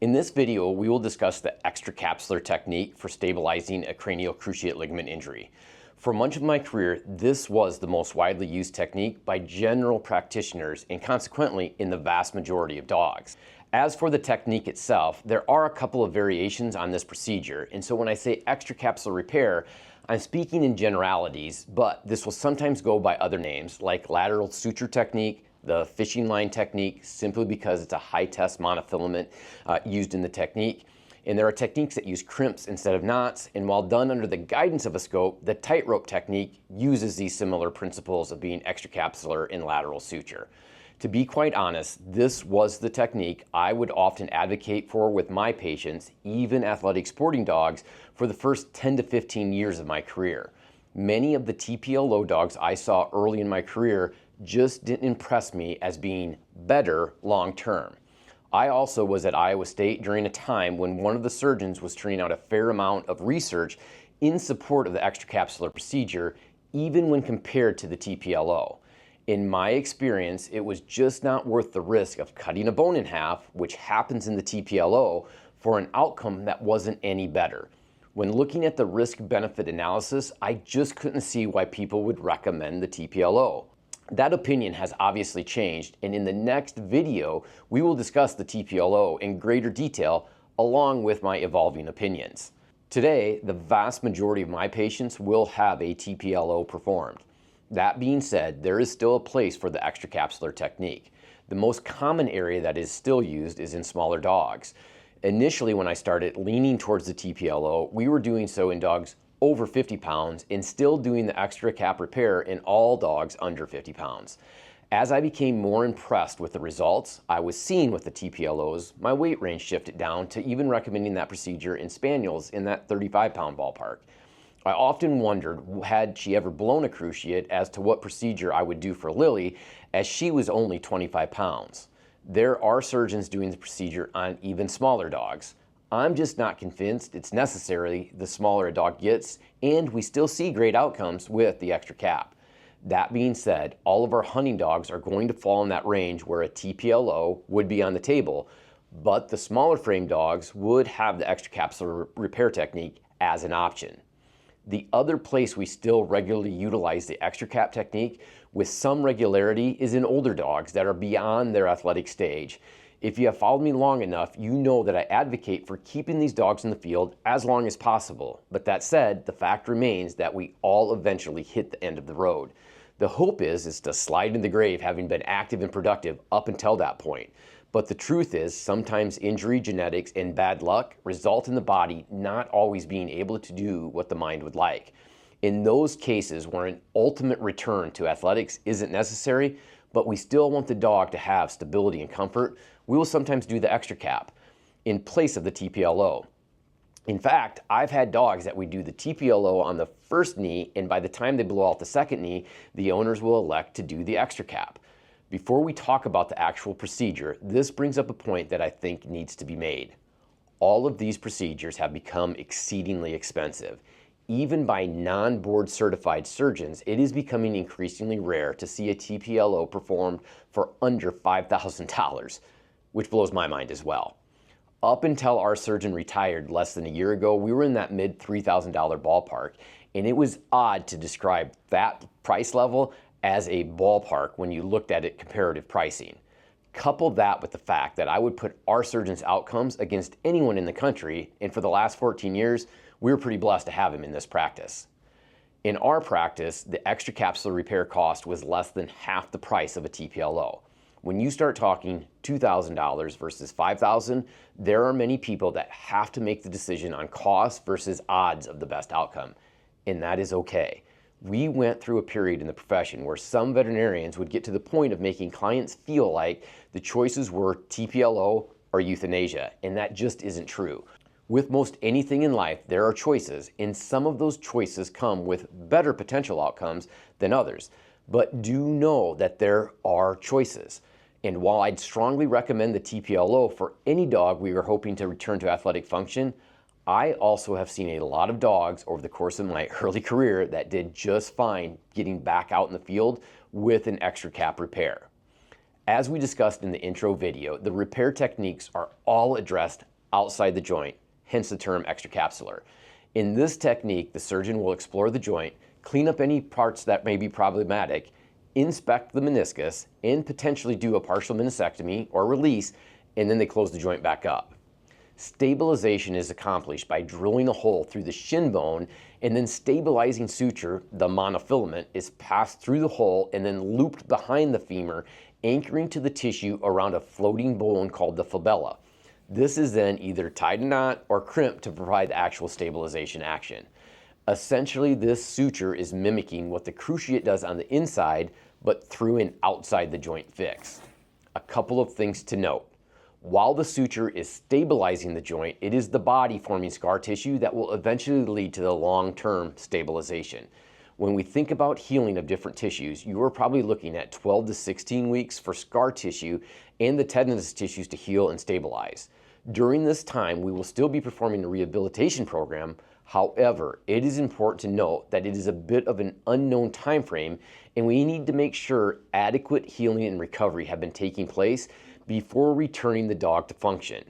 In this video, we will discuss the extracapsular technique for stabilizing a cranial cruciate ligament injury. For much of my career, this was the most widely used technique by general practitioners and consequently in the vast majority of dogs. As for the technique itself, there are a couple of variations on this procedure, and so when I say extracapsular repair, I'm speaking in generalities, but this will sometimes go by other names like lateral suture technique, the fishing line technique, simply because it's a high-test monofilament used in the technique. And there are techniques that use crimps instead of knots, and while done under the guidance of a scope, the tightrope technique uses these similar principles of being extracapsular in lateral suture. To be quite honest, this was the technique I would often advocate for with my patients, even athletic sporting dogs, for the first 10 to 15 years of my career. Many of the TPLO dogs I saw early in my career just didn't impress me as being better long term. I also was at Iowa State during a time when one of the surgeons was turning out a fair amount of research in support of the extracapsular procedure, even when compared to the TPLO. In my experience, it was just not worth the risk of cutting a bone in half, which happens in the TPLO, for an outcome that wasn't any better. When looking at the risk-benefit analysis, I just couldn't see why people would recommend the TPLO. That opinion has obviously changed, and in the next video, we will discuss the TPLO in greater detail along with my evolving opinions. Today, the vast majority of my patients will have a TPLO performed. That being said, there is still a place for the extracapsular technique. The most common area that is still used is in smaller dogs. Initially, when I started leaning towards the TPLO, we were doing so in dogs over 50 pounds and still doing the extra cap repair in all dogs under 50 pounds. As I became more impressed with the results I was seeing with the TPLOs, my weight range shifted down to even recommending that procedure in spaniels in that 35-pound ballpark. I often wondered, had she ever blown a cruciate, as to what procedure I would do for Lily, as she was only 25 pounds. There are surgeons doing the procedure on even smaller dogs. I'm just not convinced it's necessary the smaller a dog gets, and we still see great outcomes with the extra cap. That being said, all of our hunting dogs are going to fall in that range where a TPLO would be on the table, but the smaller frame dogs would have the extracapsular repair technique as an option. The other place we still regularly utilize the extra cap technique with some regularity is in older dogs that are beyond their athletic stage. If you have followed me long enough, you know that I advocate for keeping these dogs in the field as long as possible. But that said, the fact remains that we all eventually hit the end of the road. The hope is to slide in the grave having been active and productive up until that point. But the truth is, sometimes injury, genetics, and bad luck result in the body not always being able to do what the mind would like. In those cases where an ultimate return to athletics isn't necessary, but we still want the dog to have stability and comfort, we will sometimes do the extra cap in place of the TPLO. In fact, I've had dogs that we do the TPLO on the first knee, and by the time they blow out the second knee, the owners will elect to do the extra cap. Before we talk about the actual procedure, this brings up a point that I think needs to be made. All of these procedures have become exceedingly expensive. Even by non-board certified surgeons, it is becoming increasingly rare to see a TPLO performed for under $5,000, which blows my mind as well. Up until our surgeon retired less than a year ago, we were in that mid $3,000 ballpark, and it was odd to describe that price level as a ballpark when you looked at it comparative pricing. Couple that with the fact that I would put our surgeon's outcomes against anyone in the country, and for the last 14 years, we were pretty blessed to have him in this practice. In our practice, the extracapsular repair cost was less than half the price of a TPLO. When you start talking $2,000 versus $5,000, there are many people that have to make the decision on cost versus odds of the best outcome, and that is okay. We went through a period in the profession where some veterinarians would get to the point of making clients feel like the choices were TPLO or euthanasia, and that just isn't true. With most anything in life, there are choices, and some of those choices come with better potential outcomes than others. But do know that there are choices. And while I'd strongly recommend the TPLO for any dog we are hoping to return to athletic function, I also have seen a lot of dogs over the course of my early career that did just fine getting back out in the field with an extra cap repair. As we discussed in the intro video, the repair techniques are all addressed outside the joint, hence the term extracapsular. In this technique, the surgeon will explore the joint, clean up any parts that may be problematic, inspect the meniscus, and potentially do a partial meniscectomy or release, and then they close the joint back up. Stabilization is accomplished by drilling a hole through the shin bone, and then stabilizing suture, the monofilament, is passed through the hole and then looped behind the femur, anchoring to the tissue around a floating bone called the fibula. This is then either tied a knot or crimped to provide the actual stabilization action. Essentially, this suture is mimicking what the cruciate does on the inside, but through an outside the joint fix. A couple of things to note. While the suture is stabilizing the joint, it is the body forming scar tissue that will eventually lead to the long-term stabilization. When we think about healing of different tissues, you are probably looking at 12 to 16 weeks for scar tissue and the tendinous tissues to heal and stabilize. During this time, we will still be performing a rehabilitation program. However, it is important to note that it is a bit of an unknown time frame, and we need to make sure adequate healing and recovery have been taking place before returning the dog to function.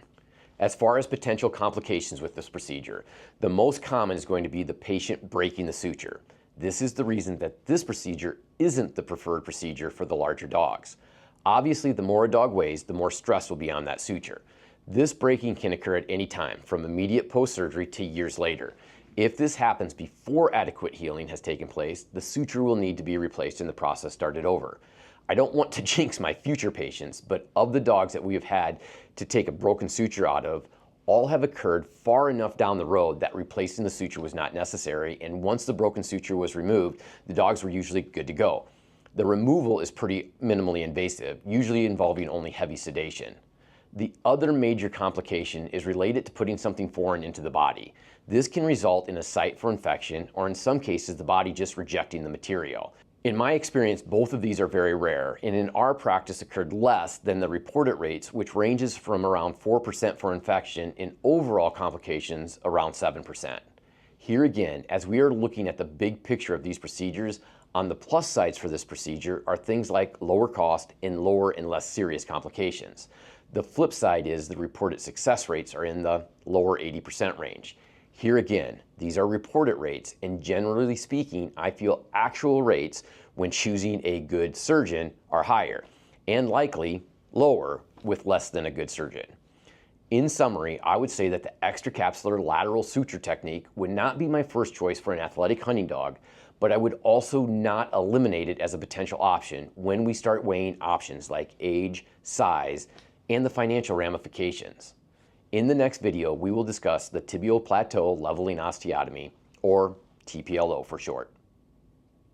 As far as potential complications with this procedure, the most common is going to be the patient breaking the suture. This is the reason that this procedure isn't the preferred procedure for the larger dogs. Obviously, the more a dog weighs, the more stress will be on that suture. This breaking can occur at any time, from immediate post-surgery to years later. If this happens before adequate healing has taken place, the suture will need to be replaced and the process started over. I don't want to jinx my future patients, but of the dogs that we have had to take a broken suture out of, all have occurred far enough down the road that replacing the suture was not necessary, and once the broken suture was removed, the dogs were usually good to go. The removal is pretty minimally invasive, usually involving only heavy sedation. The other major complication is related to putting something foreign into the body. This can result in a site for infection, or in some cases, the body just rejecting the material. In my experience, both of these are very rare, and in our practice occurred less than the reported rates, which ranges from around 4% for infection and overall complications around 7%. Here again, as we are looking at the big picture of these procedures, on the plus sides for this procedure are things like lower cost and lower and less serious complications. The flip side is the reported success rates are in the lower 80% range. Here again, these are reported rates, and generally speaking, I feel actual rates when choosing a good surgeon are higher, and likely lower with less than a good surgeon. In summary, I would say that the extracapsular lateral suture technique would not be my first choice for an athletic hunting dog, but I would also not eliminate it as a potential option when we start weighing options like age, size, and the financial ramifications. In the next video, we will discuss the tibial plateau leveling osteotomy, or TPLO for short.